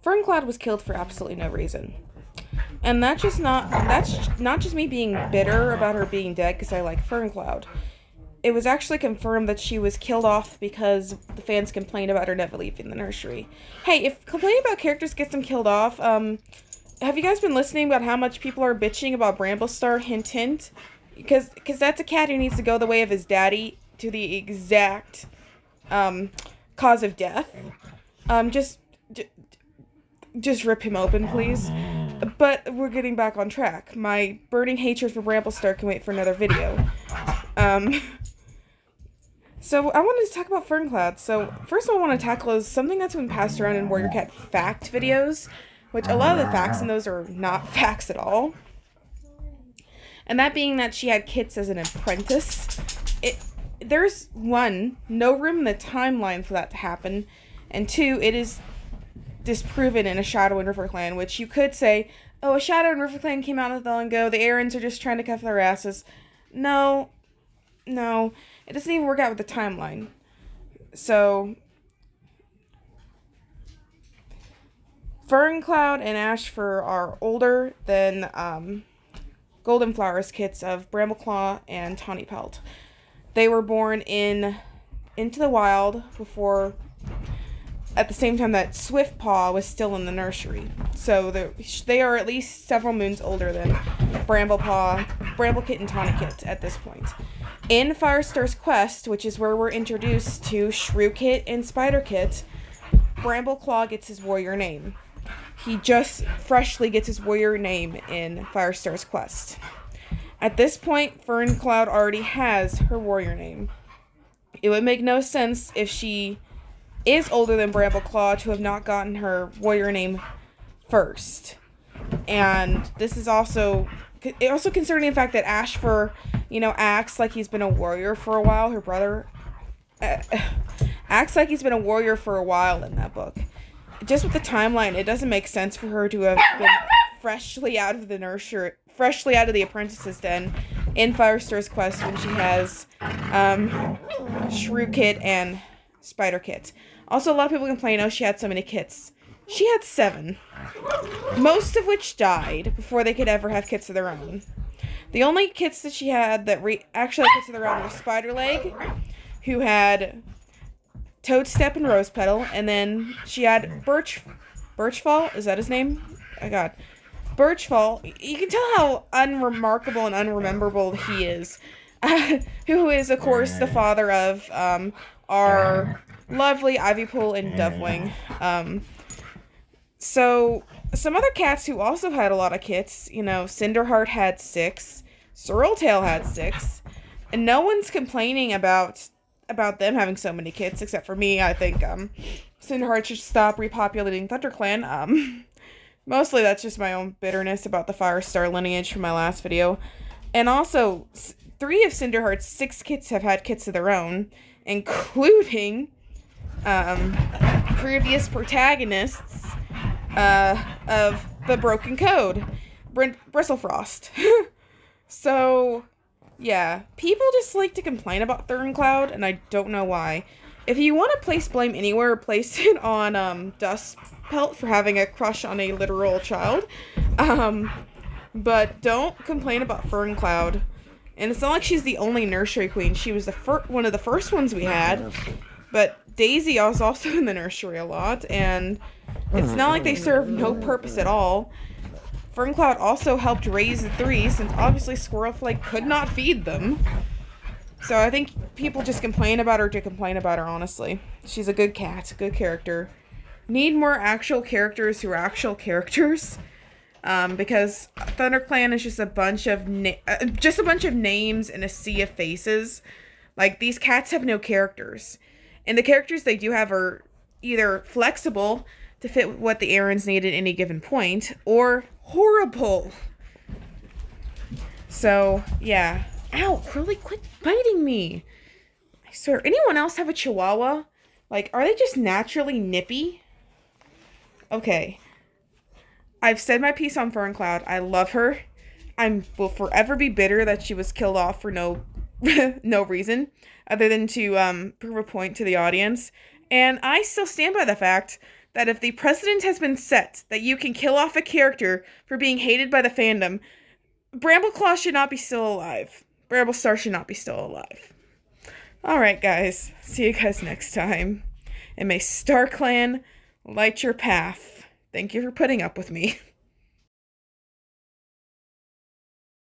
Ferncloud was killed for absolutely no reason. And that's not just me being bitter about her being dead because I like Ferncloud. It was actually confirmed that she was killed off because the fans complained about her never leaving the nursery. Hey, if complaining about characters gets them killed off, have you guys been listening about how much people are bitching about Bramblestar? Hint, hint. Because that's a cat who needs to go the way of his daddy to the exact cause of death. Just rip him open, please. But we're getting back on track. My burning hatred for Bramblestar can wait for another video. So I wanted to talk about Ferncloud. So first I want to tackle is something that's been passed around in Warrior Cat fact videos, which a lot of the facts in those are not facts at all. And that being that she had kits as an apprentice. There's one, no room in the timeline for that to happen, and two, it is disproven in A Shadow in Riverclan, which you could say, oh, A Shadow in Riverclan came out not that long ago, the Aarons are just trying to cuff their asses. No, it doesn't even work out with the timeline. So, Ferncloud and Ashfur are older than Golden Flowers kits of Brambleclaw and Tawny Pelt. They were born into the wild before, at the same time that Swiftpaw was still in the nursery. So they are at least several moons older than Bramblekit and Tawny-Kit at this point. In Firestar's Quest, which is where we're introduced to Shrewkit and Spiderkit, Brambleclaw gets his warrior name. He just freshly gets his warrior name in Firestar's Quest. At this point, Ferncloud already has her warrior name. It would make no sense if she is older than Brambleclaw to have not gotten her warrior name first. And this is also concerning the fact that Ashfur, acts like he's been a warrior for a while. Her brother acts like he's been a warrior for a while in that book. Just with the timeline, it doesn't make sense for her to have been freshly out of the apprentice's den in Firestar's Quest when she has Shrewkit and Spiderkit. Also, a lot of people complain, oh, she had so many kits. She had 7. Most of which died before they could ever have kits of their own. The only kits that she had that actually had kits of their own were Spiderleg, who had Toadstep and Rosepetal, and then she had Birchfall, is that his name? Oh god. Birchfall, you can tell how unremarkable and unrememberable he is. Who is, of course, the father of our lovely Ivypool and Dovewing. So, some other cats who also had a lot of kits, Cinderheart had 6, Swirltail had 6, and no one's complaining about them having so many kits, except for me. I think Cinderheart should stop repopulating ThunderClan. Mostly that's just my own bitterness about the Firestar lineage from my last video. And also, 3 of Cinderheart's 6 kits have had kits of their own, including previous protagonists of the Broken Code, Bristlefrost. So, yeah, people just like to complain about Ferncloud, and I don't know why. If you want to place blame anywhere, place it on Dustpelt for having a crush on a literal child. But don't complain about Ferncloud. And it's not like she's the only nursery queen. She was one of the first ones we had. But Daisy was also in the nursery a lot, and it's not like they serve no purpose at all. Ferncloud also helped raise the 3, since obviously Squirrelflake could not feed them. So I think people just complain about her to complain about her, honestly. She's a good cat, a good character. Need more actual characters who are actual characters. Because ThunderClan is just a bunch of names in a sea of faces. Like, these cats have no characters. And the characters they do have are either flexible to fit what the Aarons need at any given point, or horrible. So, yeah. Ow, Curly, quit biting me. I swear. Anyone else have a Chihuahua? Like, are they just naturally nippy? Okay. I've said my piece on Ferncloud. I love her. I will forever be bitter that she was killed off for no reason other than to prove a point to the audience. And I still stand by the fact that if the precedent has been set that you can kill off a character for being hated by the fandom, Bramblestar should not be still alive. Bramblestar should not be still alive. Alright, guys. See you guys next time. And may StarClan light your path. Thank you for putting up with me.